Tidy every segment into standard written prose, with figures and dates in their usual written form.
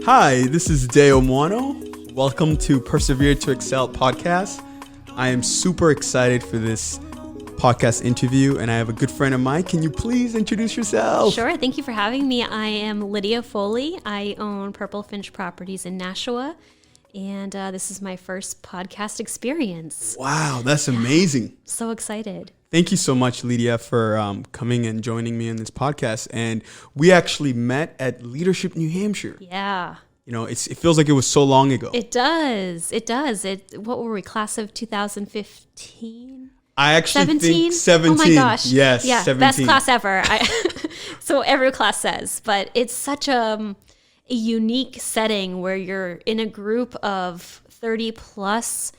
Hi, this is Deo Moano. Welcome to Persevere to Excel podcast. I am super excited for this podcast interview, and I have a good friend of mine. Can you please introduce yourself? Sure. Thank you for having me. I am Lydia Foley. I own Purple Finch Properties in Nashua, and this is my first podcast experience. Wow, that's amazing. So excited. Thank you so much, Lydia, for coming and joining me in this podcast. And we actually met at Leadership New Hampshire. Yeah. You know, it feels like it was so long ago. It does. What were we, class of 2015? I actually 17? think 17. Oh my gosh. Yes, yeah, 17. Best class ever. So every class says, but it's such a unique setting where you're in a group of 30 plus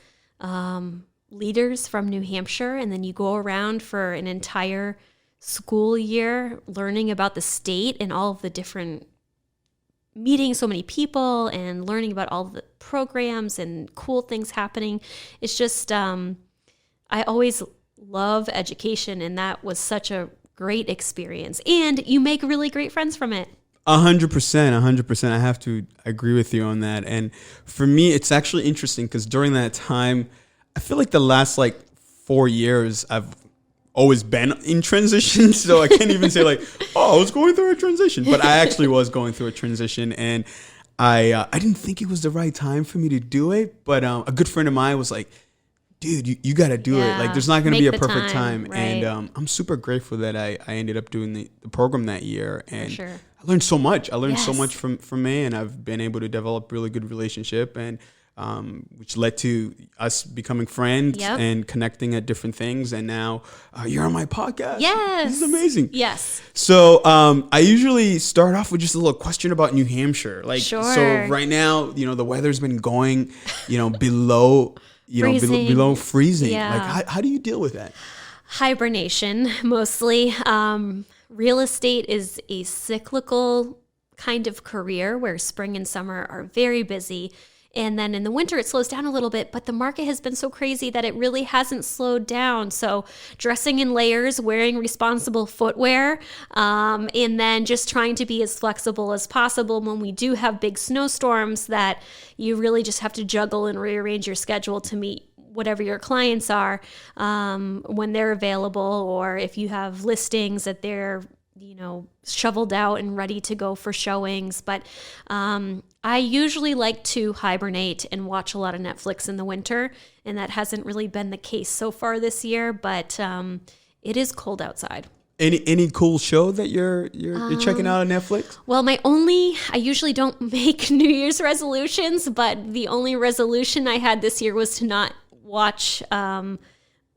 leaders from New Hampshire, and then you go around for an entire school year learning about the state and all of the different meeting so many people and learning about all the programs and cool things happening. It's just, I always love education, and that was such a great experience. And you make really great friends from it. 100%. I have to agree with you on that. And for me, it's actually interesting because during that time, I feel like the last 4 years, I've always been in transition. So I can't even say I was going through a transition, but I actually was going through a transition, and I didn't think it was the right time for me to do it. But a good friend of mine was like, dude, you got to do it. There's not going to be a perfect time. Right. And I'm super grateful that I ended up doing the program that year. And For sure. I learned so much. I learned so Yes. much from me, and I've been able to develop really good relationship, and which led to us becoming friends Yep. and connecting at different things. And now you're on my podcast. Yes. This is amazing. Yes. So I usually start off with just a little question about New Hampshire. Sure. So right now, the weather's been going, below, Freezing. below freezing. Yeah. How do you deal with that? Hibernation, mostly. Real estate is a cyclical kind of career where spring and summer are very busy. And then in the winter, it slows down a little bit, but the market has been so crazy that it really hasn't slowed down. So dressing in layers, wearing responsible footwear, and then just trying to be as flexible as possible when we do have big snowstorms that you really just have to juggle and rearrange your schedule to meet whatever your clients are when they're available, or if you have listings that they're shoveled out and ready to go for showings. But I usually like to hibernate and watch a lot of Netflix in the winter, and that hasn't really been the case so far this year, but it is cold outside. Any cool show that you're checking out on Netflix? Well, I usually don't make New Year's resolutions, but the only resolution I had this year was to not watch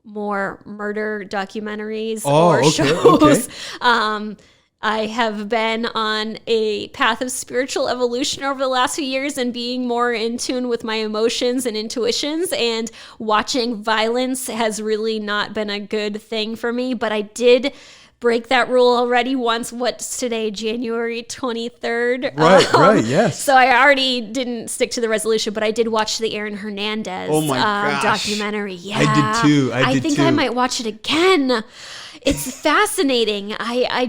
more murder documentaries or shows. Okay. I have been on a path of spiritual evolution over the last few years and being more in tune with my emotions and intuitions, and watching violence has really not been a good thing for me. But I did break that rule already once. What's today, January 23rd? Right, yes. So I already didn't stick to the resolution, but I did watch the Aaron Hernandez documentary. Yeah, I did too. I think I might watch it again. It's fascinating. I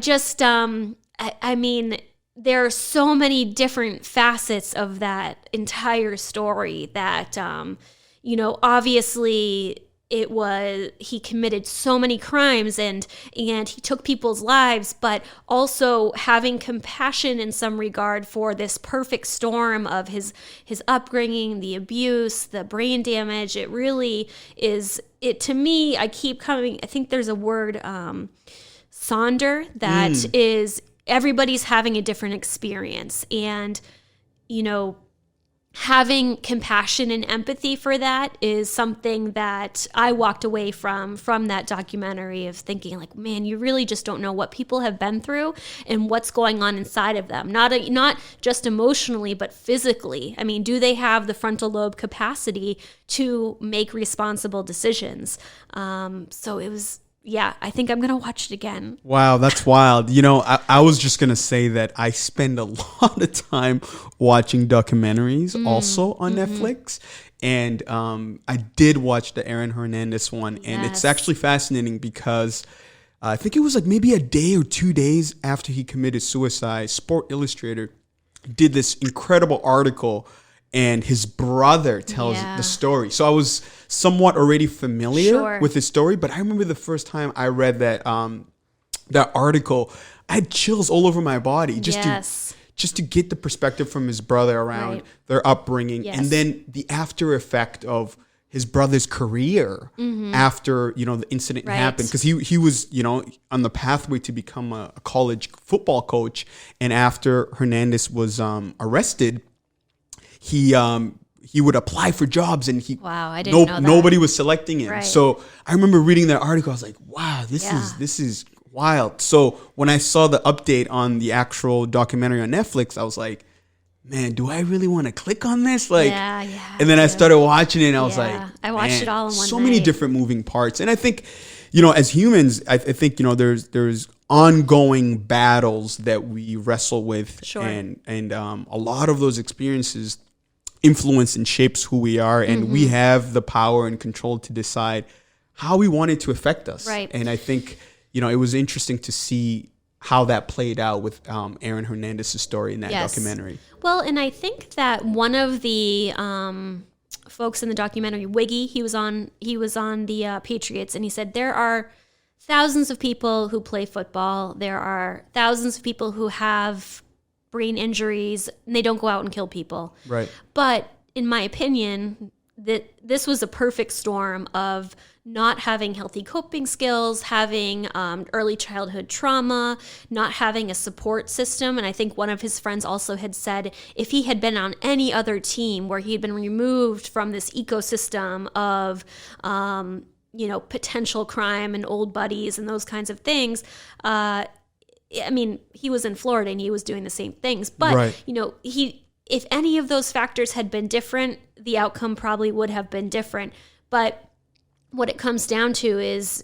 mean, there are so many different facets of that entire story that, obviously he committed so many crimes and he took people's lives, but also having compassion in some regard for this perfect storm of his upbringing, the abuse, the brain damage. It really is, to me, I think there's a word, sonder, that is, everybody's having a different experience, and, having compassion and empathy for that is something that I walked away from that documentary, of thinking man, you really just don't know what people have been through and what's going on inside of them. Not just emotionally, but physically. I mean, do they have the frontal lobe capacity to make responsible decisions? So it was, yeah, I think I'm going to watch it again. Wow, that's wild. I was just going to say that I spend a lot of time watching documentaries also on Netflix. And I did watch the Aaron Hernandez one. And it's actually fascinating because I think it was maybe a day or 2 days after he committed suicide, Sport Illustrated did this incredible article, and his brother tells the story. So I was somewhat already familiar with his story, but I remember the first time I read that that article, I had chills all over my body just to get the perspective from his brother around their upbringing, and then the after effect of his brother's career after, you know, the incident happened, because he was, you know, on the pathway to become a college football coach, and after Hernandez was arrested, he would apply for jobs, and I didn't know that. Nobody was selecting him. So I remember reading that article. I was like, wow, this is wild. So when I saw the update on the actual documentary on Netflix, I was like, man, do I really want to click on this? Like, and then I started watching it, and I was like, I watched it all in one so many different moving parts. And I think, you know, as humans, I think, you know, there's ongoing battles that we wrestle with, and a lot of those experiences influence and shapes who we are, and we have the power and control to decide how we want it to affect us. And I think, you know, it was interesting to see how that played out with Aaron Hernandez's story in that documentary. Well, and I think that one of the folks in the documentary, Wiggy, he was on the Patriots, and he said there are thousands of people who play football. There are thousands of people who have brain injuries, and they don't go out and kill people. But in my opinion, that this was a perfect storm of not having healthy coping skills, having early childhood trauma, not having a support system. And I think one of his friends also had said if he had been on any other team where he had been removed from this ecosystem of, you know, potential crime and old buddies and those kinds of things, I mean, he was in Florida and he was doing the same things. But, you know, if any of those factors had been different, the outcome probably would have been different. But what it comes down to is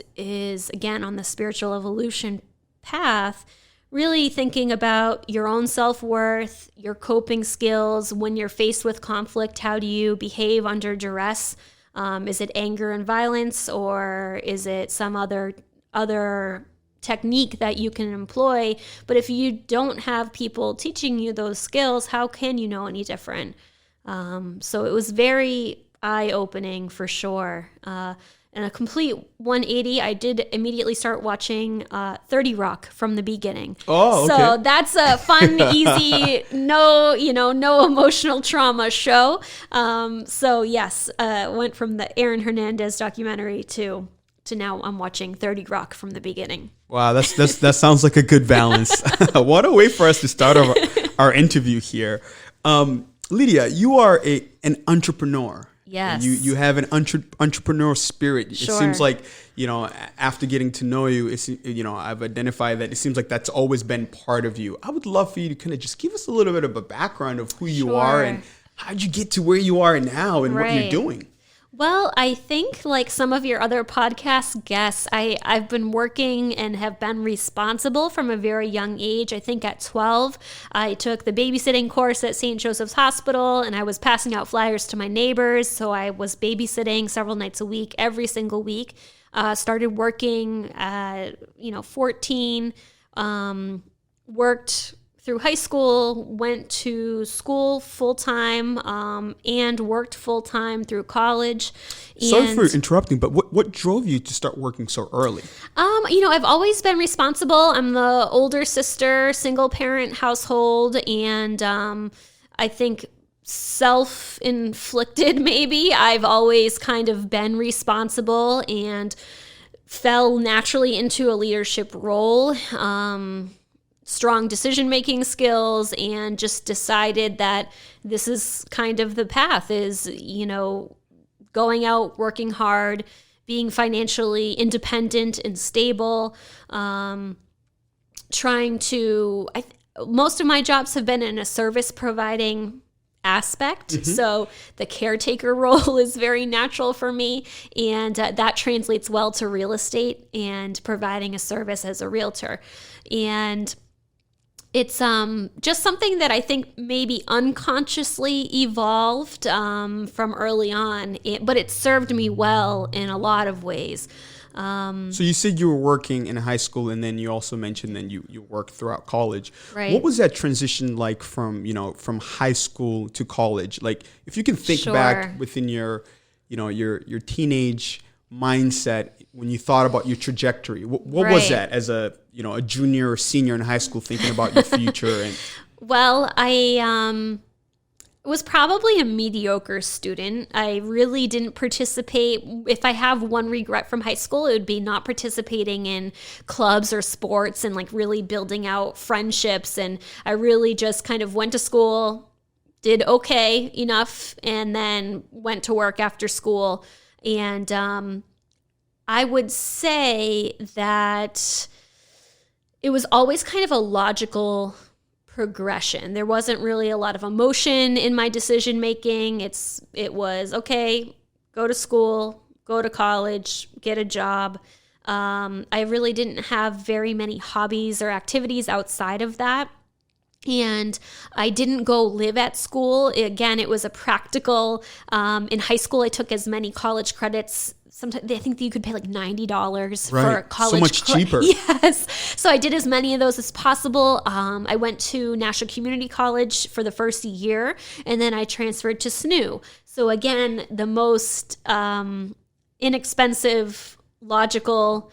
again, on the spiritual evolution path, really thinking about your own self-worth, your coping skills. When you're faced with conflict, how do you behave under duress? Is it anger and violence, or is it some other technique that you can employ? But if you don't have people teaching you those skills, how can you know any different? So it was very eye-opening for sure. And a complete 180, I did immediately start watching 30 Rock from the beginning. Oh, okay. So that's a fun, easy, no emotional trauma show. So yes, went from the Aaron Hernandez documentary to now I'm watching 30 Rock from the beginning. Wow, that sounds like a good balance. What a way for us to start our interview here. Lydia, you are an entrepreneur. Yes. You have an entrepreneur spirit. It seems like, you know, after getting to know you, you know, I've identified that it seems like that's always been part of you. I would love for you to kind of just give us a little bit of a background of who you are and how'd you get to where you are now and what you're doing. Well, I think like some of your other podcast guests, I've been working and have been responsible from a very young age. I think at 12, I took the babysitting course at St. Joseph's Hospital, and I was passing out flyers to my neighbors. So I was babysitting several nights a week, every single week. Started working at 14, worked through high school, went to school full-time, and worked full-time through college. Sorry for interrupting, but what drove you to start working so early? I've always been responsible. I'm the older sister, single-parent household, and I think self-inflicted maybe. I've always kind of been responsible and fell naturally into a leadership role. Strong decision-making skills, and just decided that this is kind of the path is, going out, working hard, being financially independent and stable, most of my jobs have been in a service providing aspect. Mm-hmm. So the caretaker role is very natural for me, and that translates well to real estate and providing a service as a realtor. And it's just something that I think maybe unconsciously evolved from early on, but it served me well in a lot of ways. So you said you were working in high school, and then you also mentioned that you worked throughout college. Right. What was that transition like from, from high school to college? Like, if you can think Sure. back within your teenage mindset when you thought about your trajectory, what was Right. that as a junior or senior in high school, thinking about your future? And Well, I was probably a mediocre student. I really didn't participate. If I have one regret from high school, it would be not participating in clubs or sports and like really building out friendships. And I really just kind of went to school, did okay enough, and then went to work after school. And I would say that it was always kind of a logical progression. There wasn't really a lot of emotion in my decision making. It was, okay, go to school, go to college, get a job. I really didn't have very many hobbies or activities outside of that. And I didn't go live at school. Again, it was a practical. In high school, I took as many college credits. Sometimes I think that you could pay like $90 for Right. college. So much cheaper. Yes. So I did as many of those as possible. I went to National Community College for the first year, and then I transferred to SNU. So again, the most inexpensive, logical,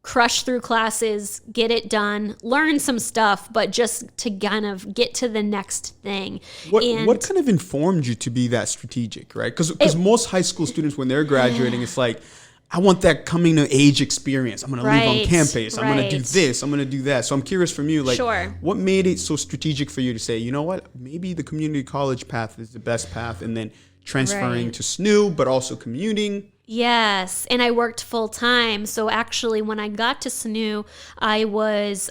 crush through classes, get it done, learn some stuff, but just to kind of get to the next thing. What kind of informed you to be that strategic, right? Because most high school students, when they're graduating, it's like, I want that coming to age experience. I'm going to live on Right, campus. I'm going to do right. this. I'm going to do that. So I'm curious from you, like, Sure. what made it so strategic for you to say, you know what, maybe the community college path is the best path, and then transferring Right. to SNU, but also commuting? Yes, and I worked full time. So actually, when I got to SNU, I was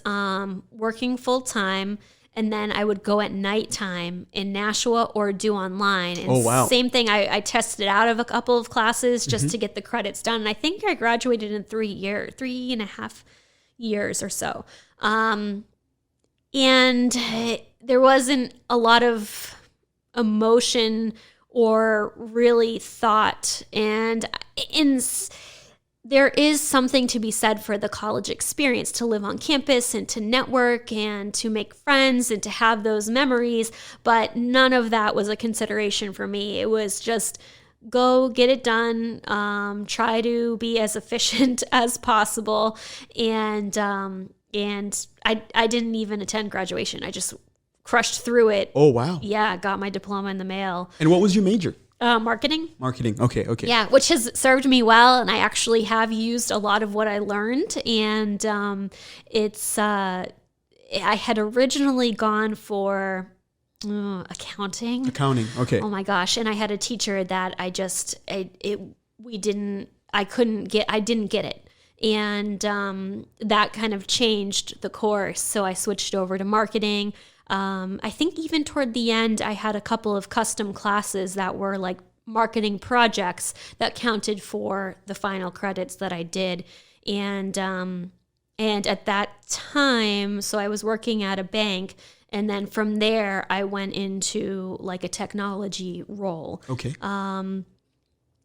working full time, and then I would go at nighttime in Nashua or do online. And Oh, wow. Same thing. I tested out of a couple of classes just to get the credits done. And I think I graduated in 3.5 years or so. And there wasn't a lot of emotion or really thought. And there is something to be said for the college experience, to live on campus and to network and to make friends and to have those memories. But none of that was a consideration for me. It was just go get it done, try to be as efficient as possible. And I didn't even attend graduation. I just crushed through it. Oh, wow. Yeah, got my diploma in the mail. And what was your major? Marketing. Marketing. Okay. Yeah, which has served me well, and I actually have used a lot of what I learned. And I had originally gone for accounting. Accounting. Okay. Oh my gosh! And I had a teacher that I didn't get it. And that kind of changed the course. So I switched over to marketing. I think even toward the end, I had a couple of custom classes that were like marketing projects that counted for the final credits that I did. And at that time, so I was working at a bank, and then from there, I went into like a technology role. Okay.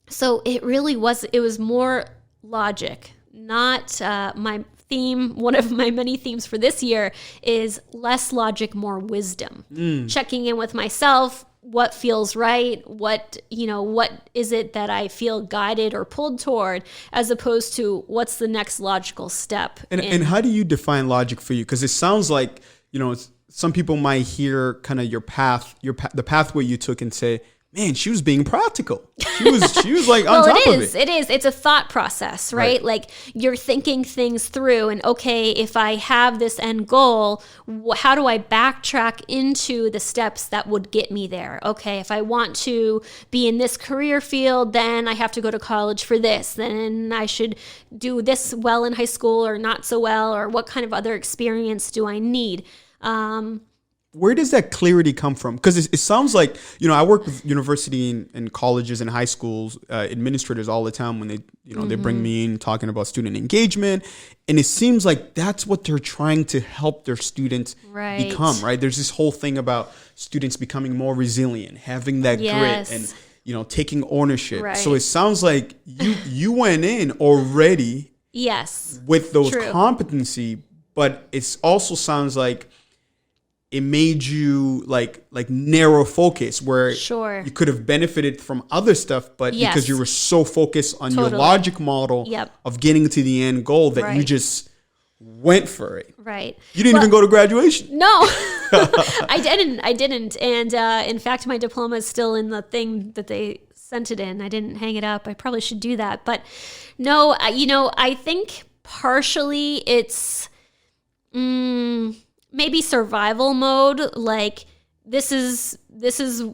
So it was more logic, not my theme. One of my many themes for this year is less logic, more wisdom. Checking in with myself, what feels right, what is it that I feel guided or pulled toward, as opposed to what's the next logical step. And how do you define logic for you? Because it sounds like, some people might hear kind of your path, the pathway you took, and say, man, she was being practical. She was like on top of it. It is. It's a thought process, right? Like you're thinking things through, and okay, if I have this end goal, how do I backtrack into the steps that would get me there? Okay, if I want to be in this career field, then I have to go to college for this. Then I should do this well in high school or not so well, or what kind of other experience do I need? Where does that clarity come from? Because it sounds like, I work with university and colleges and high schools administrators all the time when they bring me in talking about student engagement. And it seems like that's what they're trying to help their students become, right? There's this whole thing about students becoming more resilient, having that grit and, taking ownership. Right. So it sounds like you went in already Yes. with those True. competency, but it also sounds like it made you like narrow focus where Sure. you could have benefited from other stuff, but Yes. because you were so focused on your Totally. logic model Yep. of getting to the end goal that you Right. just went for it. Right. You didn't even go to graduation. No, I didn't. And in fact, my diploma is still in the thing that they sent it in. I didn't hang it up. I probably should do that. But no, I think partially it's maybe survival mode. Like this is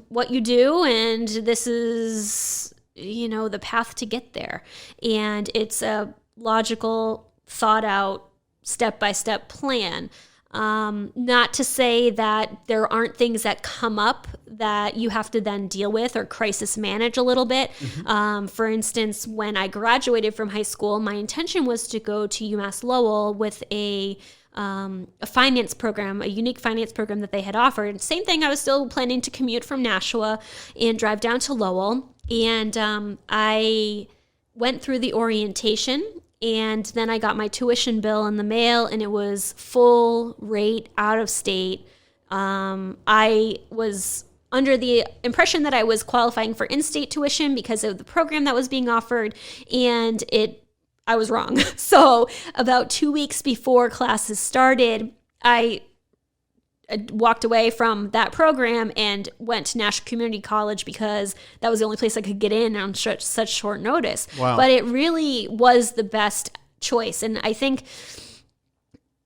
what you do, and this is the path to get there. And it's a logical, thought out, step-by-step plan. Not to say that there aren't things that come up that you have to then deal with or crisis manage a little bit. For instance, when I graduated from high school, my intention was to go to UMass Lowell with a finance program, a unique finance program that they had offered. Same thing, I was still planning to commute from Nashua and drive down to Lowell. And I went through the orientation, and then I got my tuition bill in the mail, and it was full rate out of state. I was under the impression that I was qualifying for in-state tuition because of the program that was being offered, and I was wrong. So about 2 weeks before classes started, I walked away from that program and went to Nashua Community College because that was the only place I could get in on such short notice. Wow. But it really was the best choice. And I think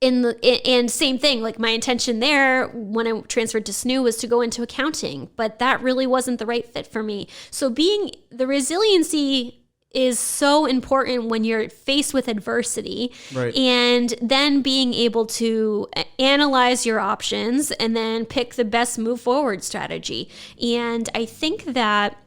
and same thing, like my intention there when I transferred to SNU was to go into accounting, but that really wasn't the right fit for me. So the resiliency is so important when you're faced with adversity, Right. and then being able to analyze your options and then pick the best move forward strategy. And I think that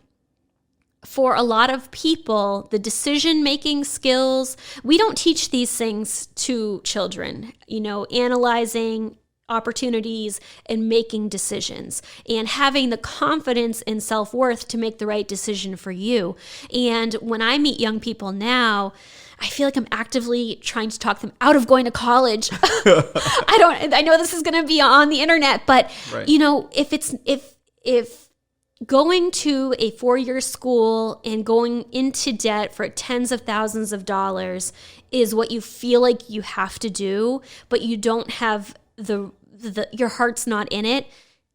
for a lot of people, the decision-making skills, we don't teach these things to children, analyzing opportunities and making decisions and having the confidence and self-worth to make the right decision for you. And when I meet young people now, I feel like I'm actively trying to talk them out of going to college. I know this is going to be on the internet, but Right. if going to a 4-year school and going into debt for tens of thousands of dollars is what you feel like you have to do, but you don't have your heart's not in it,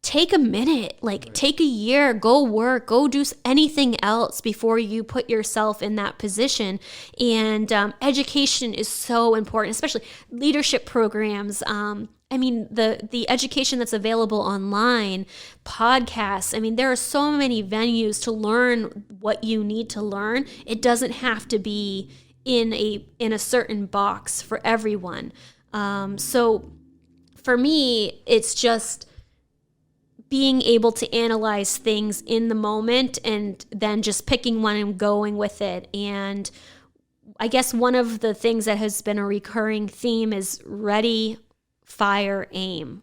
take a minute, take a year, go work, go do anything else before you put yourself in that position. And education is so important, especially leadership programs. The education that's available online, podcasts. There are so many venues to learn what you need to learn. It doesn't have to be in a certain box for everyone. So for me, it's just being able to analyze things in the moment and then just picking one and going with it. And I guess one of the things that has been a recurring theme is ready, fire, aim.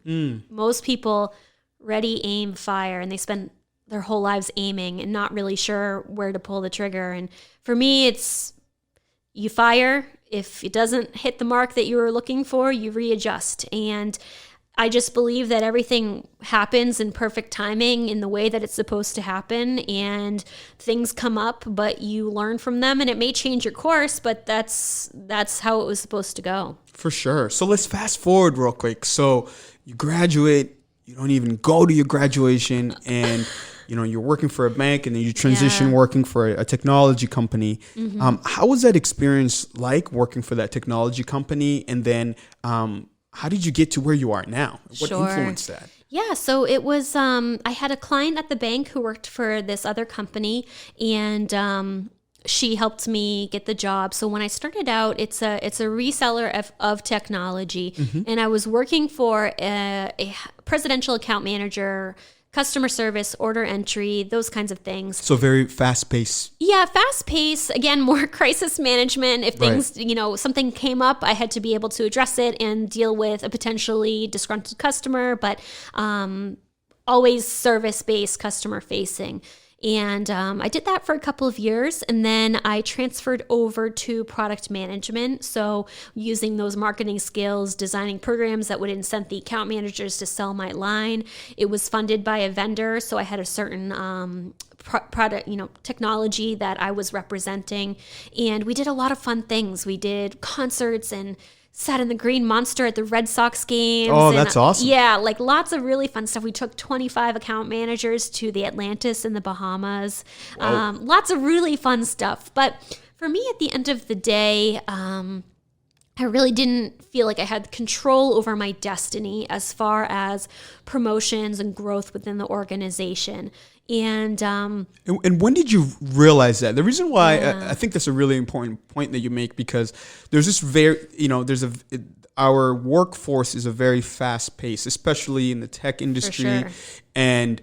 Most people ready, aim, fire, and they spend their whole lives aiming and not really sure where to pull the trigger. And for me, it's you fire. If it doesn't hit the mark that you were looking for, you readjust. And I just believe that everything happens in perfect timing in the way that it's supposed to happen, and things come up, but you learn from them, and it may change your course, but that's how it was supposed to go. For sure. So let's fast forward real quick. So you graduate, you don't even go to your graduation, and you're working for a bank, and then you transition working for a technology company. How was that experience like working for that technology company? And then how did you get to where you are now? What influenced that? Yeah, so it was, I had a client at the bank who worked for this other company, and she helped me get the job. So when I started out, it's a reseller of technology, and I was working for a presidential account manager, customer service, order entry, those kinds of things. So very fast paced. Yeah, fast pace. Again, more crisis management. If things, something came up, I had to be able to address it and deal with a potentially disgruntled customer, but always service-based, customer-facing. And I did that for a couple of years, and then I transferred over to product management. So using those marketing skills, designing programs that would incent the account managers to sell my line. It was funded by a vendor, so I had a certain product, technology that I was representing. And we did a lot of fun things. We did concerts and sat in the Green Monster at the Red Sox games. Oh, that's awesome. Yeah, like lots of really fun stuff. We took 25 account managers to the Atlantis in the Bahamas. Lots of really fun stuff. But for me, at the end of the day, I really didn't feel like I had control over my destiny as far as promotions and growth within the organization. And when did you realize that? The reason why I think that's a really important point that you make, because there's this our workforce is a very fast pace, especially in the tech industry. For sure. And,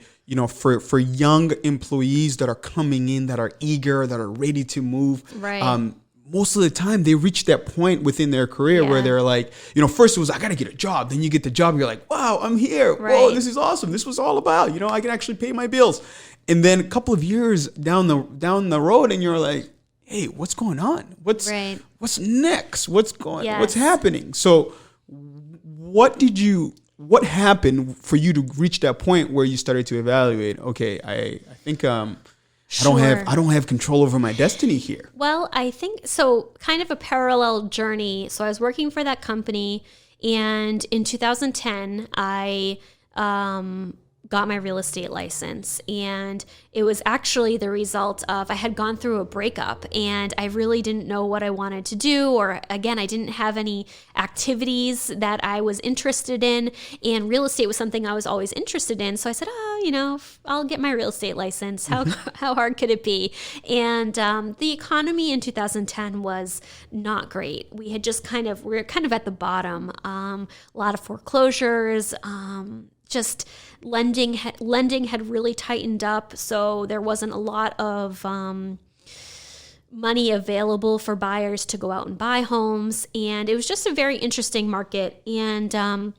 for young employees that are coming in, that are eager, that are ready to move. Right. Most of the time they reach that point within their career where they're like, first it was, I got to get a job. Then you get the job and you're like, wow, I'm here. Right. Whoa, this is awesome. This was all about, I can actually pay my bills. And then a couple of years down the road and you're like, hey, what's going on? What's next? What's happening? So what happened for you to reach that point where you started to evaluate, okay, I think, Sure. I don't have control over my destiny here. Well, I think so, kind of a parallel journey. So I was working for that company, and in 2010, I got my real estate license. And it was actually the result of, I had gone through a breakup and I really didn't know what I wanted to do. Or again, I didn't have any activities that I was interested in. And real estate was something I was always interested in. So I said, I'll get my real estate license. How hard could it be? And the economy in 2010 was not great. We had just we were kind of at the bottom. A lot of foreclosures, just lending had really tightened up, so there wasn't a lot of money available for buyers to go out and buy homes, and it was just a very interesting market. And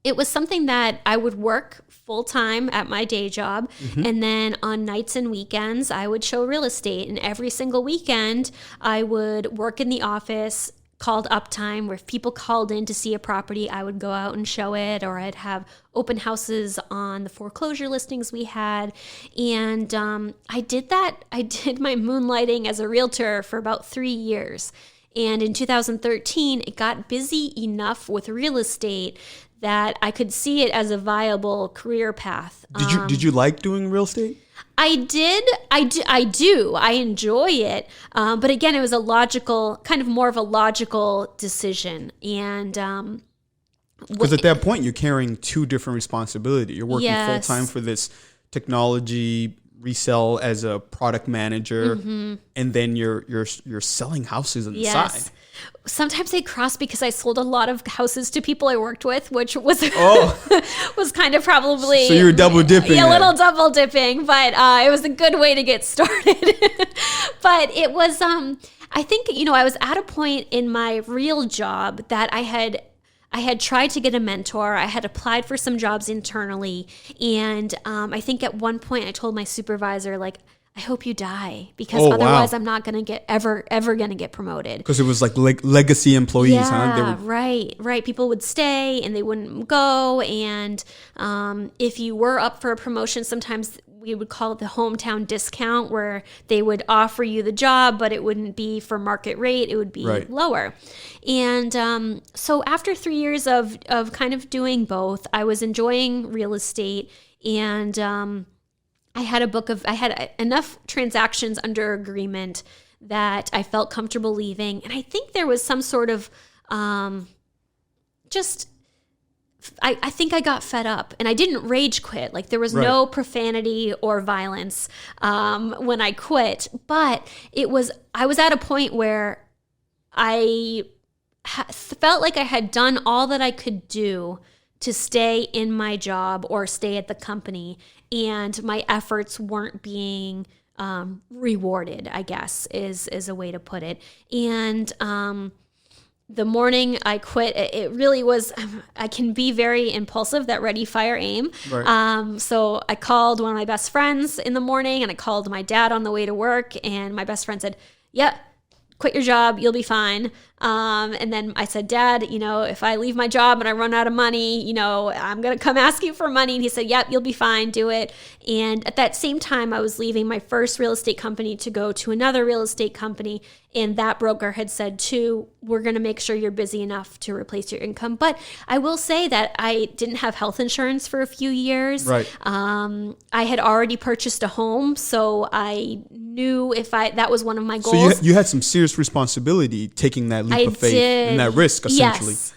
it was something that I would work full-time at my day job, and then on nights and weekends I would show real estate, and every single weekend I would work in the office called uptime, where if people called in to see a property, I would go out and show it, or I'd have open houses on the foreclosure listings we had. And I did that. I did my moonlighting as a realtor for about 3 years. And in 2013, it got busy enough with real estate that I could see it as a viable career path. Did you like doing real estate? I did. I do. I enjoy it. But again, it was more of a logical decision. And because at that point, you're carrying two different responsibilities. You're working full time for this technology resell as a product manager, and then you're selling houses on the side. Sometimes they cross because I sold a lot of houses to people I worked with, which was was kind of probably... So you were double dipping. Yeah, a little double dipping, but it was a good way to get started. But it was, I think, I was at a point in my real job that I had tried to get a mentor. I had applied for some jobs internally. And I think at one point I told my supervisor, I hope you die, because otherwise I'm not going to get ever going to get promoted. Because it was like legacy employees, huh? Right. People would stay and they wouldn't go. And if you were up for a promotion, sometimes we would call it the hometown discount, where they would offer you the job, but it wouldn't be for market rate. It would be lower. And so after 3 years of kind of doing both, I was enjoying real estate, and I had enough transactions under agreement that I felt comfortable leaving. And I think there was some sort of I think I got fed up, and I didn't rage quit. There was no profanity or violence when I quit, but I was at a point where I felt like I had done all that I could do to stay in my job or stay at the company, and my efforts weren't being rewarded, I guess, is a way to put it. And the morning I quit, it really was, I can be very impulsive, that ready, fire, aim. Right. So I called one of my best friends in the morning, and I called my dad on the way to work, and my best friend said, yeah, quit your job, you'll be fine. And then I said, Dad, if I leave my job and I run out of money, I'm going to come ask you for money. And he said, yep, you'll be fine, do it. And at that same time, I was leaving my first real estate company to go to another real estate company. And that broker had said, too, we're going to make sure you're busy enough to replace your income. But I will say that I didn't have health insurance for a few years. Right. I had already purchased a home, so I knew that was one of my goals. So you had some serious responsibility taking that leap of faith and that risk, essentially. Yes,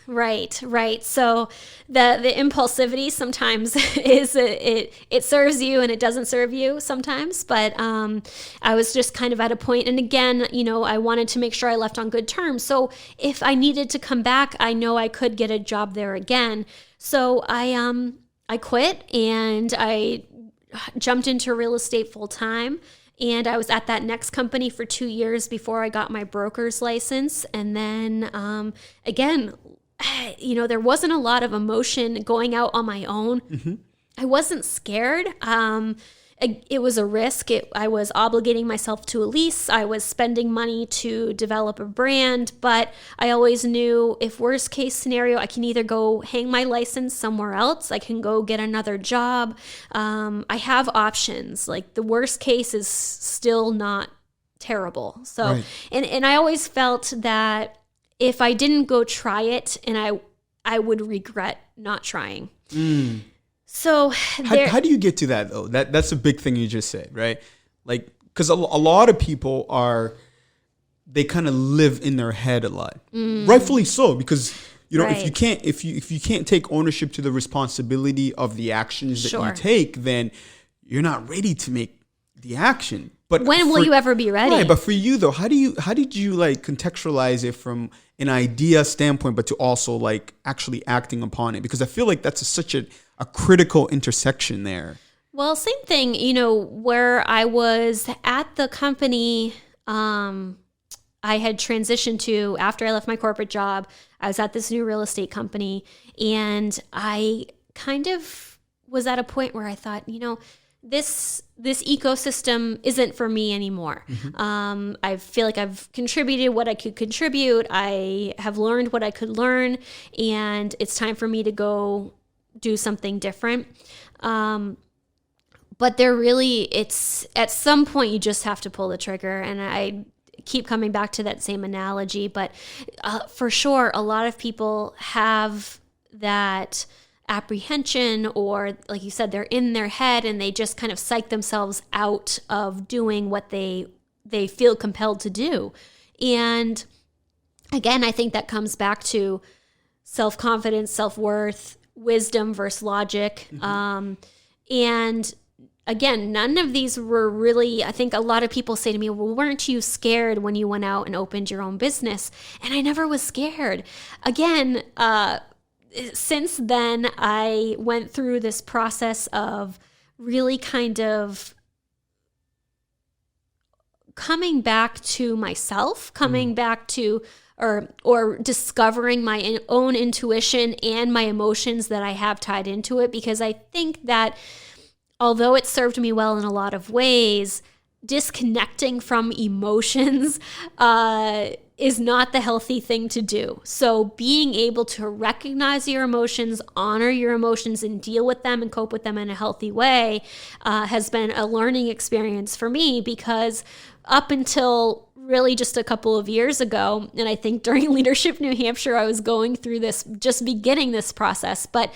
right. So the impulsivity sometimes is it serves you and it doesn't serve you sometimes. But I was just kind of at a point, and again, I wanted to make sure I left on good terms. So if I needed to come back, I know I could get a job there again. So I quit and I jumped into real estate full time. And I was at that next company for 2 years before I got my broker's license. And then again, there wasn't a lot of emotion going out on my own. Mm-hmm. I wasn't scared. It was a risk. I was obligating myself to a lease. I was spending money to develop a brand, but I always knew if worst case scenario, I can either go hang my license somewhere else. I can go get another job. I have options. Like the worst case is still not terrible. So, right. And I always felt that if I didn't go try it, and I would regret not trying. Mm. So how do you get to that though? That's a big thing you just said, right? Like, because a lot of people they kind of live in their head a lot, rightfully so, because right. if you can't take ownership to the responsibility of the actions that you take, then you're not ready to make the action. But when will you ever be ready? Right, but for you though, how did you like contextualize it from an idea standpoint, but to also like actually acting upon it? Because I feel like that's such a critical intersection there. Well, same thing, where I was at the company I had transitioned to after I left my corporate job. I was at this new real estate company, and I kind of was at a point where I thought, this ecosystem isn't for me anymore. Mm-hmm. I feel like I've contributed what I could contribute. I have learned what I could learn, and it's time for me to go do something different. But it's at some point you just have to pull the trigger. And I keep coming back to that same analogy, but for sure, a lot of people have that apprehension, or like you said, they're in their head and they just kind of psych themselves out of doing what they feel compelled to do. And again, I think that comes back to self-confidence, self-worth, wisdom versus logic. Mm-hmm. And again, none of these were really, I think a lot of people say to me, well, weren't you scared when you went out and opened your own business? And I never was scared. Again, since then, I went through this process of really kind of coming back to myself, coming back to or discovering my own intuition and my emotions that I have tied into it. Because I think that although it served me well in a lot of ways, disconnecting from emotions is not the healthy thing to do. So being able to recognize your emotions, honor your emotions, and deal with them and cope with them in a healthy way has been a learning experience for me, because up until really just a couple of years ago, and I think during Leadership New Hampshire, I was going through this, just beginning this process, but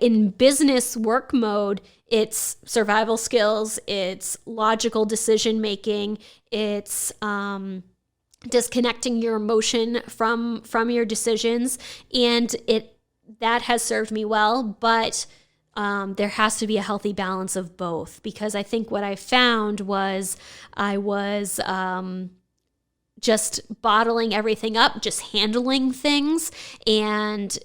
in business work mode, it's survival skills, it's logical decision making, it's disconnecting your emotion from your decisions, and that has served me well. But there has to be a healthy balance of both, because I think what I found was I was just bottling everything up, just handling things, and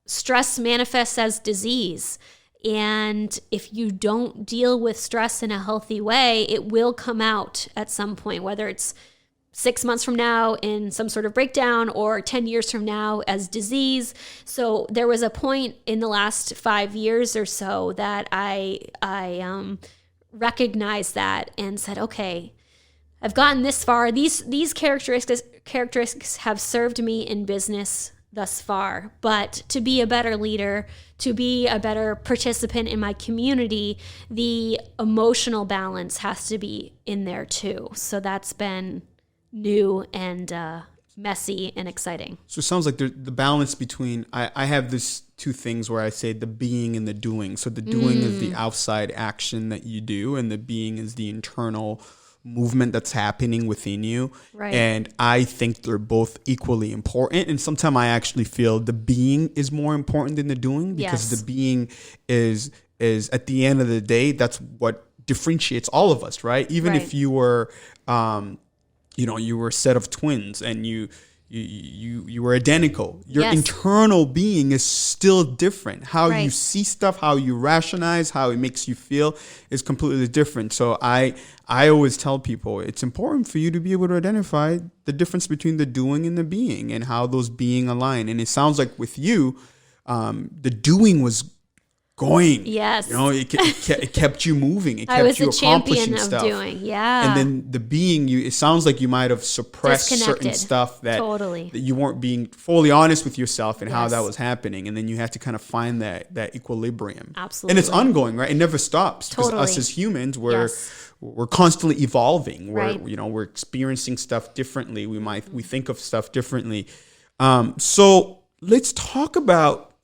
stress manifests as disease. And if you don't deal with stress in a healthy way, it will come out at some point, whether it's 6 months from now in some sort of breakdown, or 10 years from now as disease. So there was a point in the last 5 years or so that I recognized that and said, okay, I've gotten this far. These characteristics have served me in business thus far, but to be a better leader, to be a better participant in my community, the emotional balance has to be in there too. So that's been new and messy and exciting. So it sounds like the balance between, I have this two things where I say the being and the doing. So the doing is the outside action that you do, and the being is the internal movement that's happening within you. Right. And I think they're both equally important. And sometimes I actually feel the being is more important than the doing, because the being is at the end of the day, that's what differentiates all of us, right? Even if you were, you were a set of twins and you were identical, your internal being is still different. How you see stuff, how you rationalize, how it makes you feel is completely different. So I always tell people it's important for you to be able to identify the difference between the doing and the being, and how those being align. And it sounds like with you, the doing was going. Yes. It kept you moving. It I kept was you the champion accomplishing of stuff. doing. Yeah. And then the being, it sounds like you might have suppressed certain Disconnected. stuff that Totally. you weren't being fully honest with yourself and how that was happening. And then you had to kind of find that equilibrium. Absolutely. And it's ongoing, right? It never stops. Because Totally. us as humans, we're constantly evolving. We're experiencing stuff differently. We think of stuff differently. So let's talk about,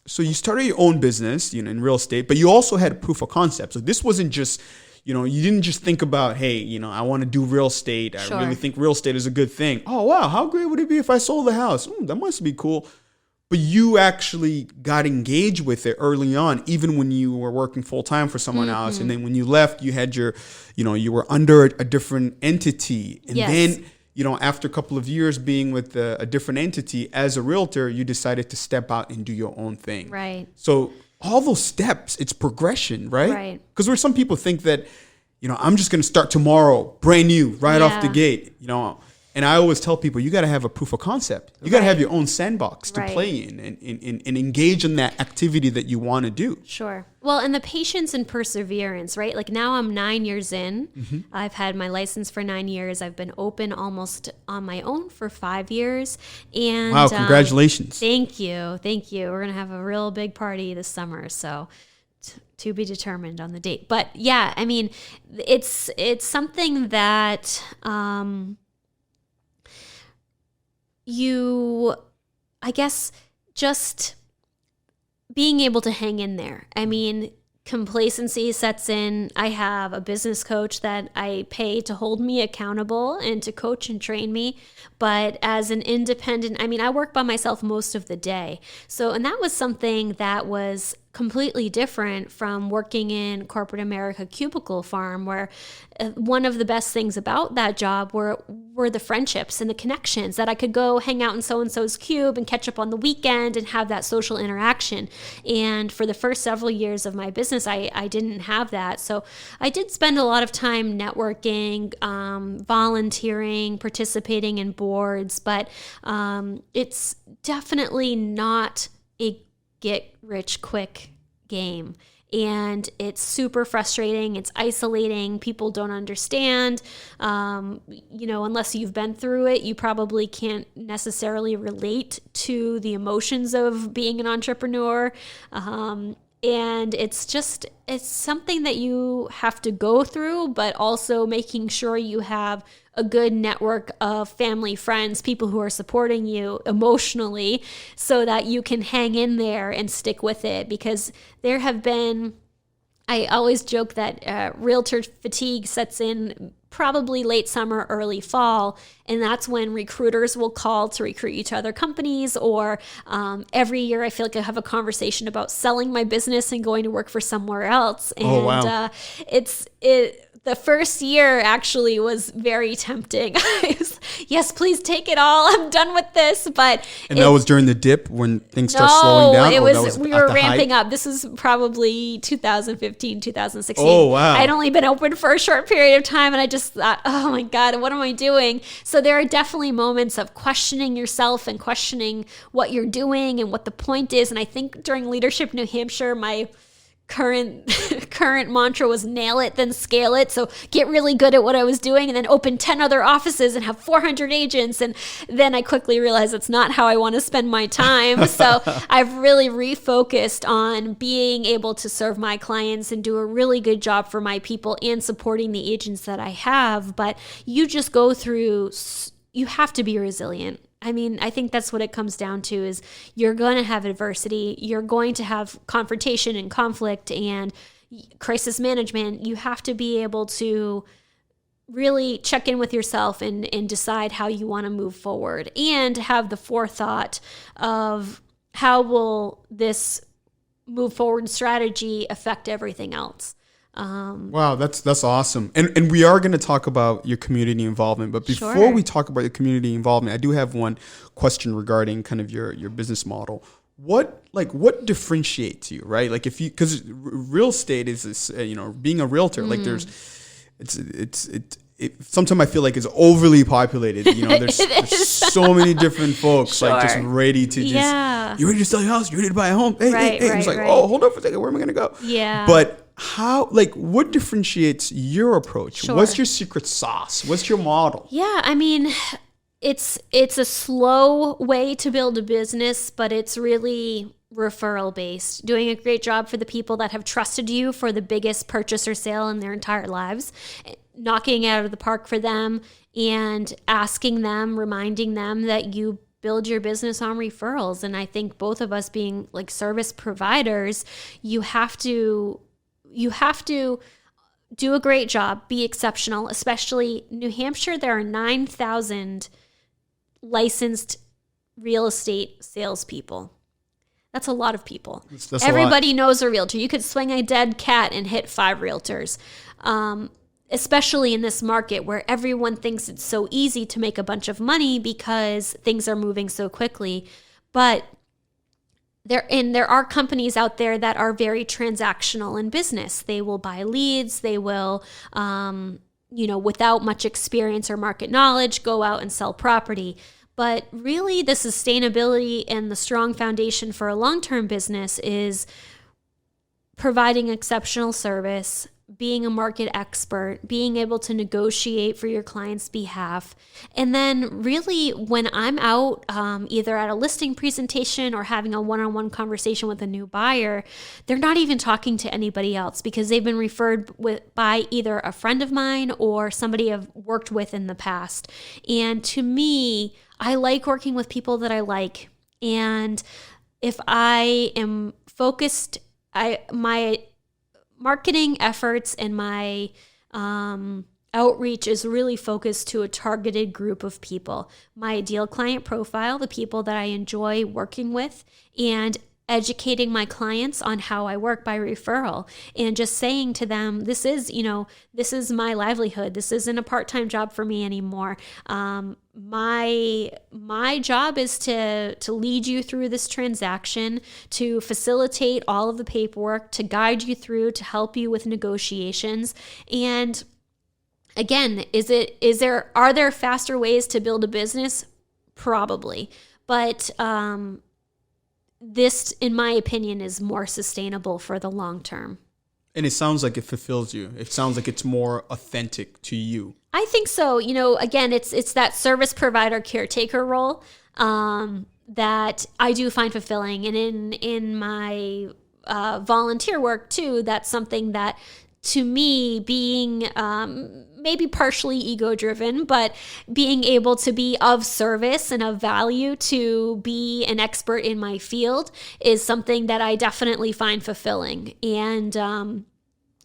so you started your own business, in real estate, but you also had a proof of concept. So this wasn't just, you didn't just think about, hey, I want to do real estate. I really think real estate is a good thing. Oh, wow. How great would it be if I sold the house? That must be cool. But you actually got engaged with it early on, even when you were working full time for someone else. And then when you left, you had you were under a different entity. And then, after a couple of years being with a different entity as a realtor, you decided to step out and do your own thing. Right. So all those steps, it's progression, right? Right. Because where some people think that, I'm just going to start tomorrow, brand new, right off the gate, And I always tell people, you got to have a proof of concept. You got to have your own sandbox to play in and engage in that activity that you want to do. Sure. Well, and the patience and perseverance, right? Like now I'm 9 years in. Mm-hmm. I've had my license for 9 years. I've been open almost on my own for 5 years. And wow, congratulations. Thank you. Thank you. We're going to have a real big party this summer. So to be determined on the date. But yeah, I mean, it's something that I guess just being able to hang in there. I mean, complacency sets in. I have a business coach that I pay to hold me accountable and to coach and train me. But as an independent, I work by myself most of the day. So, and that was something that was completely different from working in corporate America cubicle farm, where one of the best things about that job were the friendships and the connections that I could go hang out in so-and-so's cube and catch up on the weekend and have that social interaction. And for the first several years of my business, I didn't have that. So I did spend a lot of time networking, volunteering, participating in boards, but it's definitely not a get-rich-quick game. And it's super frustrating. It's isolating. People don't understand. Unless you've been through it, you probably can't necessarily relate to the emotions of being an entrepreneur. And it's something that you have to go through, but also making sure you have a good network of family, friends, people who are supporting you emotionally so that you can hang in there and stick with it. Because there have been, I always joke that realtor fatigue sets in probably late summer, early fall, and that's when recruiters will call to recruit you to other companies, or every year I feel like I have a conversation about selling my business and going to work for somewhere else. And the first year actually was very tempting. Yes, please take it all. I'm done with this. But that was during the dip when things start slowing down? We were ramping up. This was probably 2015, 2016. Oh, wow. I'd only been open for a short period of time, and I just thought, oh my God, what am I doing? So there are definitely moments of questioning yourself and questioning what you're doing and what the point is. And I think during Leadership New Hampshire, my current mantra was nail it, then scale it. So get really good at what I was doing and then open 10 other offices and have 400 agents. And then I quickly realized that's not how I want to spend my time. So I've really refocused on being able to serve my clients and do a really good job for my people and supporting the agents that I have. But you just go through, you have to be resilient. I mean, I think that's what it comes down to is you're going to have adversity. You're going to have confrontation and conflict and crisis management. You have to be able to really check in with yourself and decide how you want to move forward and have the forethought of how will this move forward strategy affect everything else. Wow, that's awesome. And we are going to talk about your community involvement, but before we talk about your community involvement, I do have one question regarding kind of your business model. What differentiates you, right? Like because real estate is this, being a realtor, like sometimes I feel like it's overly populated. There's so many different folks like just ready to just, you ready to sell your house? You ready to buy a home? Hey. It's like, oh, hold on for a second. Where am I going to go? Yeah. But what differentiates your approach? What's your secret sauce? What's your model? Yeah, I mean, it's a slow way to build a business, but it's really referral based. Doing a great job for the people that have trusted you for the biggest purchase or sale in their entire lives, knocking it out of the park for them and asking them, reminding them that you build your business on referrals. And I think both of us being like service providers, you have to do a great job, be exceptional, especially New Hampshire. There are 9,000 licensed real estate salespeople. That's a lot of people. That's everybody knows a realtor. You could swing a dead cat and hit 5 realtors, especially in this market where everyone thinks it's so easy to make a bunch of money because things are moving so quickly. But there are companies out there that are very transactional in business. They will buy leads. They will, without much experience or market knowledge, go out and sell property. But really, the sustainability and the strong foundation for a long-term business is providing exceptional service, being a market expert, being able to negotiate for your client's behalf. And then really when I'm out either at a listing presentation or having a one-on-one conversation with a new buyer, they're not even talking to anybody else because they've been referred by either a friend of mine or somebody I've worked with in the past. And to me, I like working with people that I like. And if I am focused, my marketing efforts and my outreach is really focused to a targeted group of people. My ideal client profile, the people that I enjoy working with, and educating my clients on how I work by referral and just saying to them, this is my livelihood. This isn't a part-time job for me anymore. My job is to lead you through this transaction, to facilitate all of the paperwork, to guide you through, to help you with negotiations. And again, are there faster ways to build a business? Probably. But this, in my opinion, is more sustainable for the long term. And it sounds like it fulfills you. It sounds like it's more authentic to you. I think so. Again, it's that service provider caretaker role that I do find fulfilling. And in my volunteer work too, that's something that, to me, being maybe partially ego-driven, but being able to be of service and of value to be an expert in my field is something that I definitely find fulfilling. And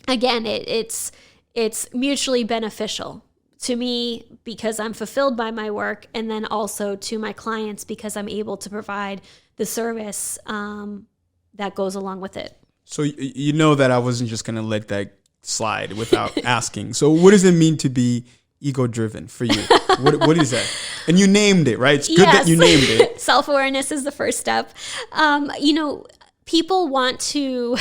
again, it's mutually beneficial to me because I'm fulfilled by my work, and then also to my clients because I'm able to provide the service that goes along with it. So you know that I wasn't just going to let that slide without asking. So what does it mean to be ego-driven for you? What is that? And you named it, right? It's good that you named it. Self-awareness is the first step. People want to.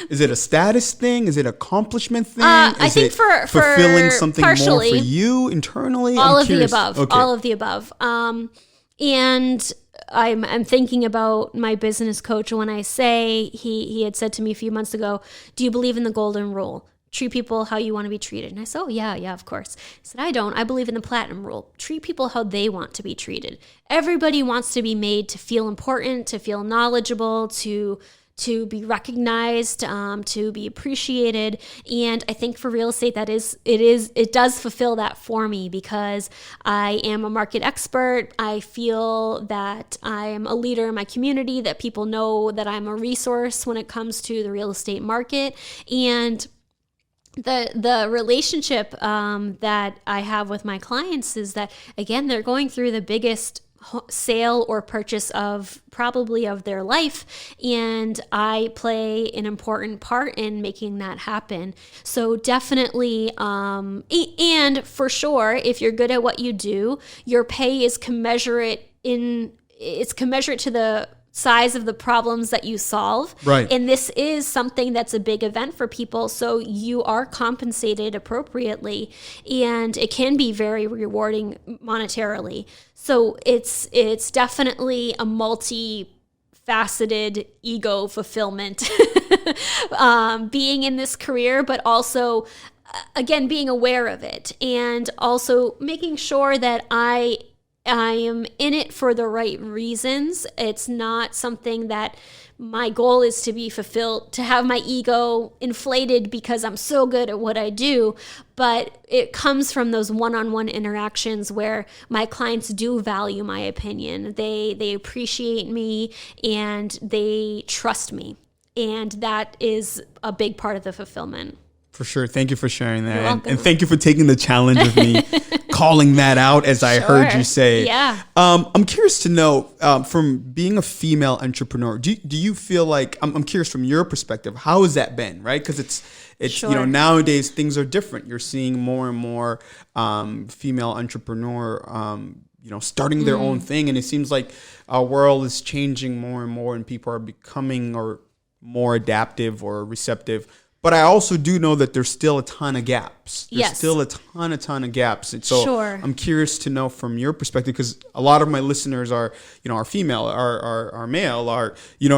Is it a status thing? Is it an accomplishment thing? I think for fulfilling something partially, more for you internally? All I'm of curious. the above. Okay. All of the above. And I'm thinking about my business coach when I say he had said to me a few months ago, "Do you believe in the golden rule? Treat people how you want to be treated." And I said, "Oh, yeah, of course." He said, "I don't. I believe in the platinum rule. Treat people how they want to be treated." Everybody wants to be made to feel important, to feel knowledgeable, to be recognized, to be appreciated. And I think for real estate, it does fulfill that for me, because I am a market expert. I feel that I am a leader in my community, that people know that I'm a resource when it comes to the real estate market. And the relationship that I have with my clients is that, again, they're going through the biggest sale or purchase of their life, and I play an important part in making that happen. So definitely, and for sure, if you're good at what you do, your pay is commensurate to the size of the problems that you solve. Right. And this is something that's a big event for people. So you are compensated appropriately, and it can be very rewarding monetarily. So it's definitely a multi-faceted ego fulfillment, being in this career, but also, again, being aware of it, and also making sure that I am in it for the right reasons. It's not something that my goal is to be fulfilled, to have my ego inflated because I'm so good at what I do. But it comes from those one-on-one interactions where my clients do value my opinion. They appreciate me, and they trust me. And that is a big part of the fulfillment. For sure. Thank you for sharing that. You're welcome. And thank you for taking the challenge of me calling that out, as I heard you say. Yeah. I'm curious to know, from being a female entrepreneur, do you feel like, I'm curious from your perspective, how has that been, right? Because it's Sure. nowadays things are different. You're seeing more and more female entrepreneur, starting their own thing. And it seems like our world is changing more and more, and people are becoming more adaptive or receptive. But I also do know that there's still a ton of gaps. There's still a ton of gaps. And so Sure. I'm curious to know from your perspective, because a lot of my listeners are female, are male,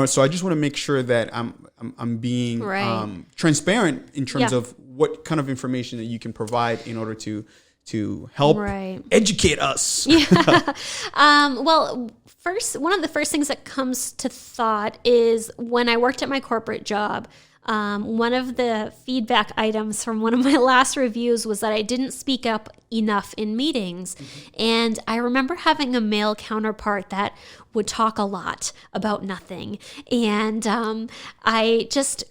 so I just want to make sure that I'm being Right. transparent in terms Yeah. of what kind of information that you can provide in order to help Right. educate us. Well, one of the first things that comes to thought is when I worked at my corporate job, one of the feedback items from one of my last reviews was that I didn't speak up enough in meetings. And I remember having a male counterpart that would talk a lot about nothing. And I just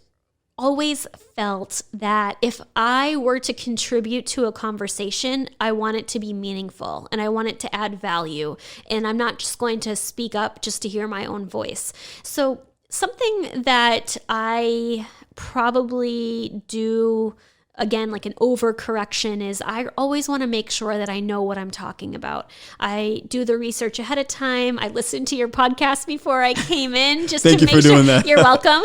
always felt that if I were to contribute to a conversation, I want it to be meaningful, and I want it to add value. And I'm not just going to speak up just to hear my own voice. So something that I probably do, again, like an overcorrection, is I always want to make sure that I know what I'm talking about. I do the research ahead of time. I listened to your podcast before I came in just Thank to you make for sure. doing that. You're welcome.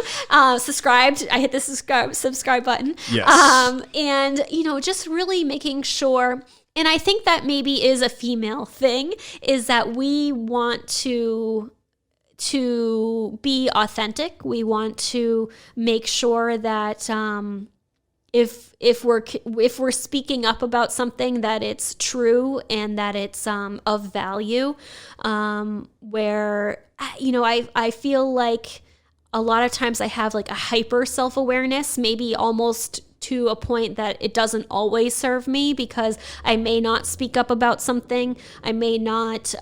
Subscribed. I hit the subscribe button. Yes. And just really making sure. And I think that maybe is a female thing, is that we want to be authentic. We want to make sure that if we're speaking up about something, that it's true and that it's of value. Where I feel like a lot of times I have like a hyper self-awareness, maybe almost to a point that it doesn't always serve me, because I may not speak up about something. I may not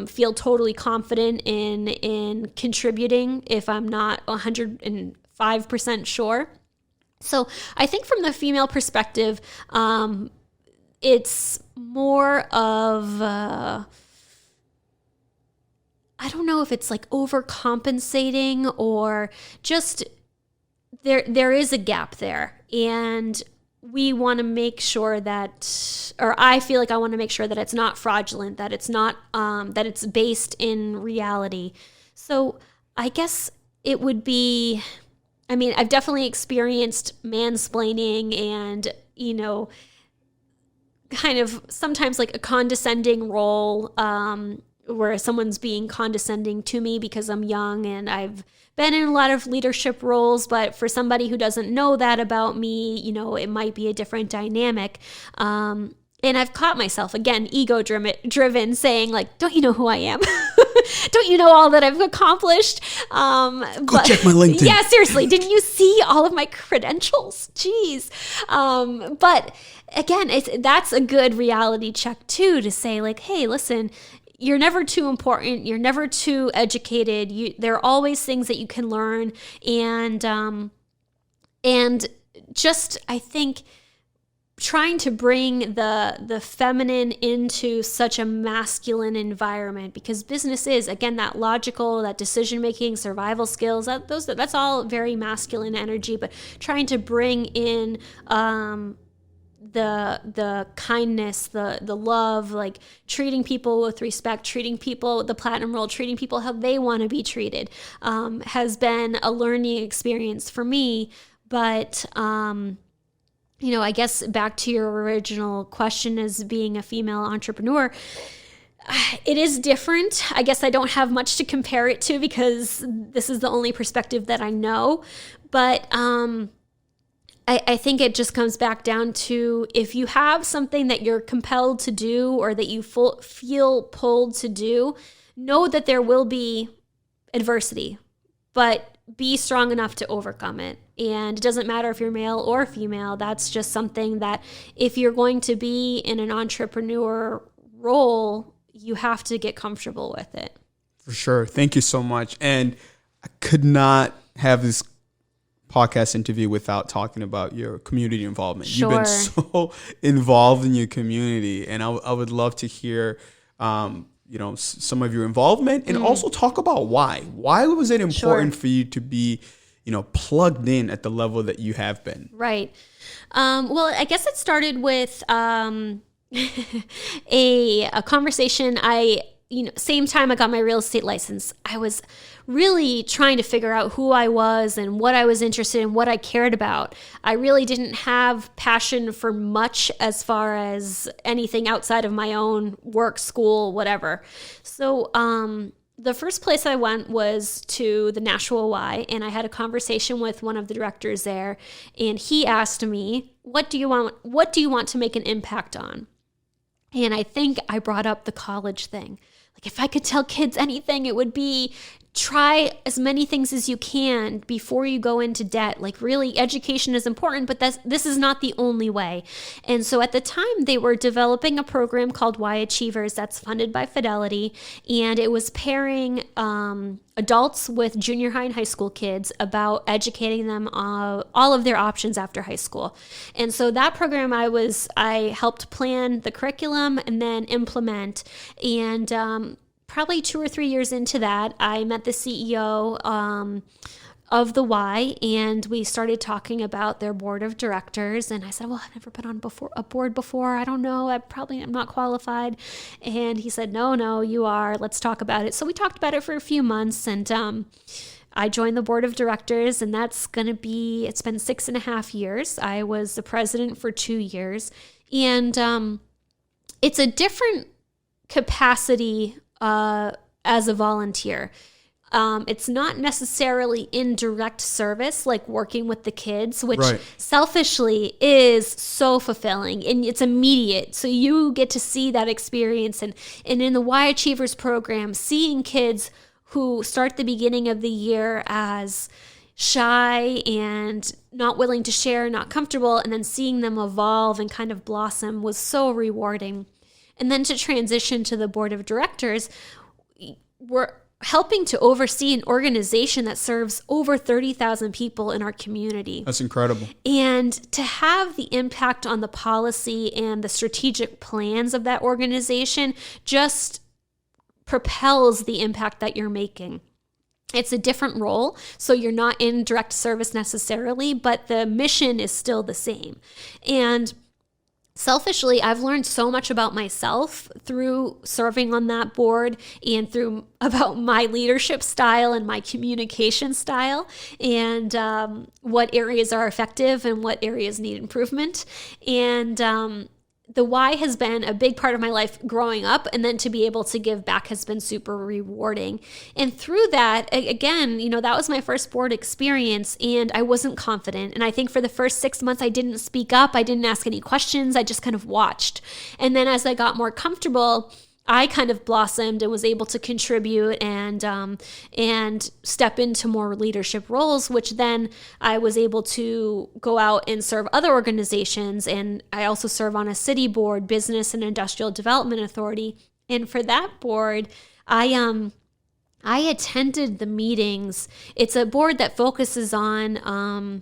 feel totally confident in contributing if I'm not 105% sure. So I think from the female perspective, it's more of, I don't know if it's like overcompensating or just there is a gap there. And we want to make sure that, or I feel like I want to make sure that it's not fraudulent, that it's not, that it's based in reality. So I guess it would be, I mean, I've definitely experienced mansplaining and, kind of sometimes like a condescending role, where someone's being condescending to me because I'm young, and I've been in a lot of leadership roles, but for somebody who doesn't know that about me, it might be a different dynamic. And I've caught myself, again, ego-driven, saying like, don't you know who I am? Don't you know all that I've accomplished? Go check my LinkedIn. Yeah, seriously. Didn't you see all of my credentials? Jeez. But again, that's a good reality check too, to say like, hey, listen, you're never too important. You're never too educated. There are always things that you can learn. And just, I think, trying to bring the feminine into such a masculine environment, because business is, again, that logical, that decision-making, survival skills, that's all very masculine energy, but trying to bring in the kindness, the love, like treating people with respect, treating people, the platinum role, treating people how they want to be treated, has been a learning experience for me. But I guess back to your original question as being a female entrepreneur, it is different. I guess I don't have much to compare it to because this is the only perspective that I know. But I think it just comes back down to, if you have something that you're compelled to do or that you feel pulled to do, know that there will be adversity, but be strong enough to overcome it. And it doesn't matter if you're male or female. That's just something that if you're going to be in an entrepreneur role, you have to get comfortable with it. For sure. Thank you so much. And I could not have this podcast interview without talking about your community involvement. Sure. You've been so involved in your community, and I would love to hear some of your involvement, and also talk about why. Why was it important for you to be plugged in at the level that you have been? Right. Well, I guess it started with a conversation. Same time I got my real estate license, I was really trying to figure out who I was and what I was interested in, what I cared about. I really didn't have passion for much as far as anything outside of my own work, school, whatever. So the first place I went was to the Nashua Y, and I had a conversation with one of the directors there, and he asked me, what do you want to make an impact on? And I think I brought up the college thing. Like, if I could tell kids anything, it would be try as many things as you can before you go into debt. Like, really, education is important, but this is not the only way. And so at the time, they were developing a program called Y Achievers that's funded by Fidelity, and it was pairing adults with junior high and high school kids about educating them all of their options after high school. And so that program, I helped plan the curriculum and then implement. And probably 2 or 3 years into that, I met the CEO of the Y, and we started talking about their board of directors. And I said, well, I've never been on a board before. I don't know. I'm not qualified. And he said, no, you are. Let's talk about it. So we talked about it for a few months, and I joined the board of directors, and it's been 6.5 years. I was the president for 2 years. And it's a different capacity as a volunteer. It's not necessarily in direct service, like working with the kids, which selfishly is so fulfilling, and it's immediate. So you get to see that experience. And in the Y Achievers program, seeing kids who start the beginning of the year as shy and not willing to share, not comfortable, and then seeing them evolve and kind of blossom was so rewarding. And then to transition to the board of directors, we're helping to oversee an organization that serves over 30,000 people in our community. That's incredible. And to have the impact on the policy and the strategic plans of that organization just propels the impact that you're making. It's a different role, so you're not in direct service necessarily, but the mission is still the same. And selfishly, I've learned so much about myself through serving on that board and through about my leadership style and my communication style and what areas are effective and what areas need improvement. And the why has been a big part of my life growing up, and then to be able to give back has been super rewarding. And through that, again, that was my first board experience, and I wasn't confident. And I think for the first 6 months, I didn't speak up. I didn't ask any questions. I just kind of watched. And then as I got more comfortable, I kind of blossomed and was able to contribute and step into more leadership roles, which then I was able to go out and serve other organizations. And I also serve on a city board, Business and Industrial Development Authority. And for that board, I attended the meetings. It's a board that focuses on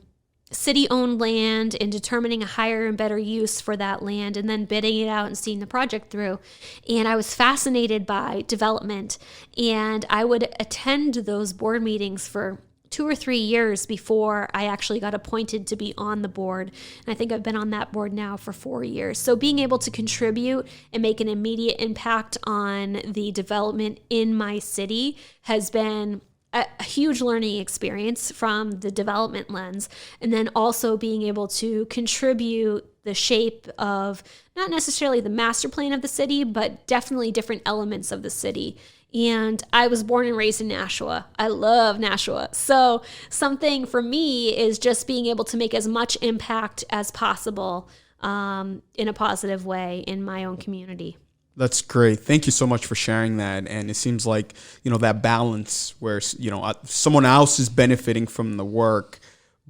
city-owned land and determining a higher and better use for that land and then bidding it out and seeing the project through. And I was fascinated by development, and I would attend those board meetings for 2 or 3 years before I actually got appointed to be on the board. And I think I've been on that board now for 4 years. So being able to contribute and make an immediate impact on the development in my city has been a huge learning experience from the development lens, and then also being able to contribute the shape of not necessarily the master plan of the city, but definitely different elements of the city. And I was born and raised in Nashua. I love Nashua. So something for me is just being able to make as much impact as possible in a positive way in my own community. That's great. Thank you so much for sharing that. And it seems like, that balance where, someone else is benefiting from the work,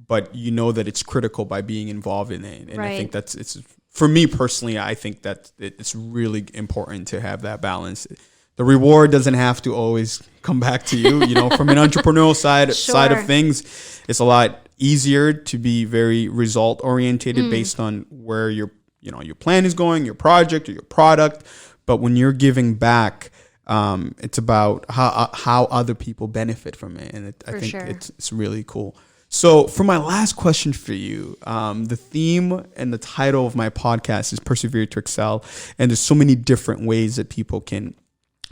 but that it's critical by being involved in it. And I think it's for me personally, I think that it's really important to have that balance. The reward doesn't have to always come back to you. From an entrepreneurial side of things, it's a lot easier to be very result orientated based on where your plan is going, your project or your product. But when you're giving back, it's about how other people benefit from it. And I think it's really cool. So for my last question for you, the theme and the title of my podcast is Persevere to Excel. And there's so many different ways that people can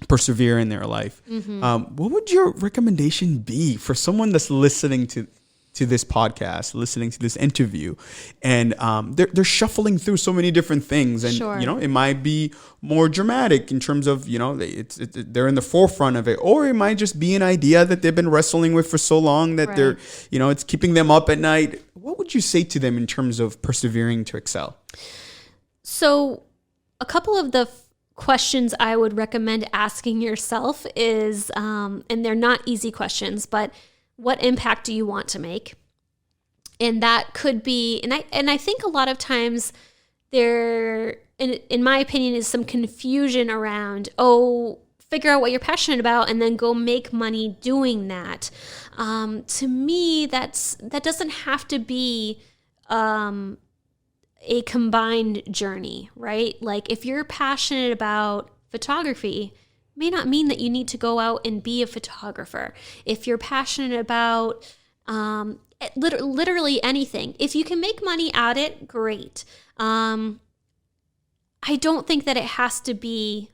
persevere in their life. What would your recommendation be for someone that's listening to this podcast, listening to this interview, and they're shuffling through so many different things, and it might be more dramatic in terms of they're in the forefront of it, or it might just be an idea that they've been wrestling with for so long that they're it's keeping them up at night. What would you say to them in terms of persevering to excel? So a couple of the questions I would recommend asking yourself is, and they're not easy questions, but what impact do you want to make? And that could be, and I think a lot of times there, in my opinion, is some confusion around, figure out what you're passionate about and then go make money doing that. To me, that doesn't have to be a combined journey, right? Like if you're passionate about photography, may not mean that you need to go out and be a photographer. If you're passionate about literally anything, if you can make money at it, great. I don't think that it has to be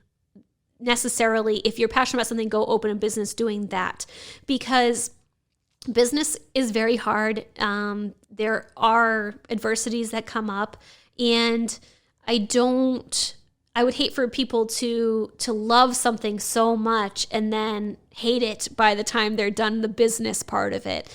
necessarily, if you're passionate about something, go open a business doing that, because business is very hard. There are adversities that come up, and I would hate for people to love something so much and then hate it by the time they're done the business part of it.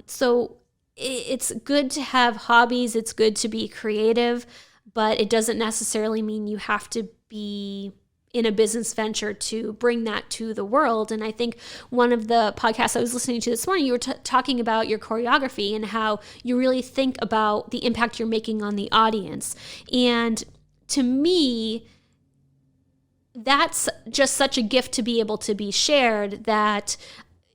So it's good to have hobbies. It's good to be creative, but it doesn't necessarily mean you have to be in a business venture to bring that to the world. And I think one of the podcasts I was listening to this morning, you were talking about your choreography and how you really think about the impact you're making on the audience. And to me, that's just such a gift to be able to be shared, that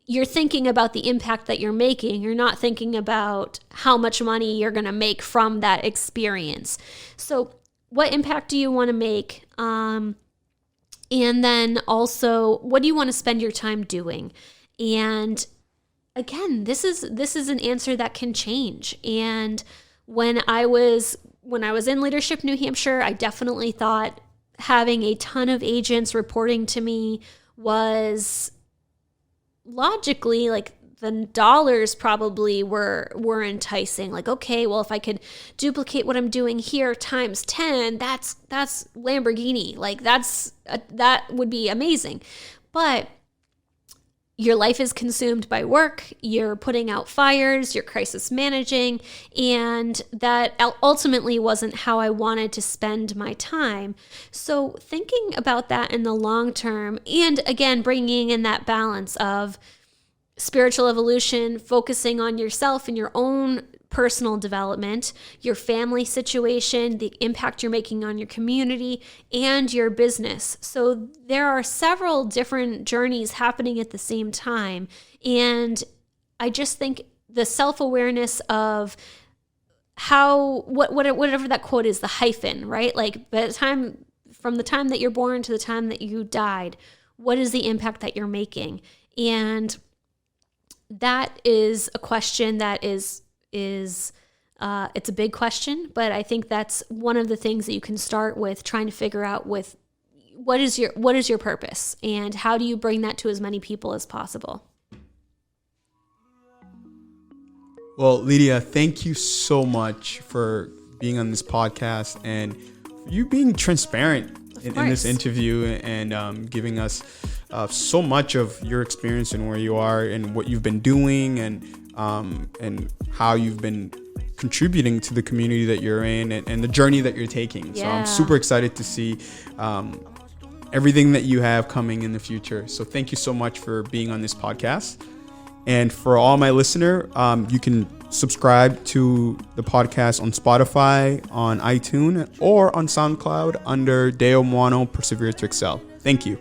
you're thinking about the impact that you're making. You're not thinking about how much money you're going to make from that experience. So what impact do you want to make? And then also, what do you want to spend your time doing? And again, this is an answer that can change. And when I was in Leadership New Hampshire, I definitely thought having a ton of agents reporting to me was logically, like, the dollars probably were enticing. Like, okay, well, if I could duplicate what I'm doing here times 10, that's Lamborghini. Like, that would be amazing. But your life is consumed by work, you're putting out fires, you're crisis managing, and that ultimately wasn't how I wanted to spend my time. So thinking about that in the long term, and again, bringing in that balance of spiritual evolution, focusing on yourself and your own personal development, your family situation, the impact you're making on your community, and your business. So there are several different journeys happening at the same time. And I just think the self-awareness of whatever that quote is, the hyphen, right? Like, from the time that you're born to the time that you died, what is the impact that you're making? And that is a question that is it's a big question, but I think that's one of the things that you can start with, trying to figure out with what is your purpose, and how do you bring that to as many people as possible. Well, Lydia, thank you so much for being on this podcast and for you being transparent in this interview, and giving us so much of your experience and where you are and what you've been doing, and how you've been contributing to the community that you're in, and the journey that you're taking. So I'm super excited to see everything that you have coming in the future. So thank you so much for being on this podcast. And for all my listener, you can subscribe to the podcast on Spotify, on iTunes, or on SoundCloud under Deo Moano Persevere to Excel. Thank you.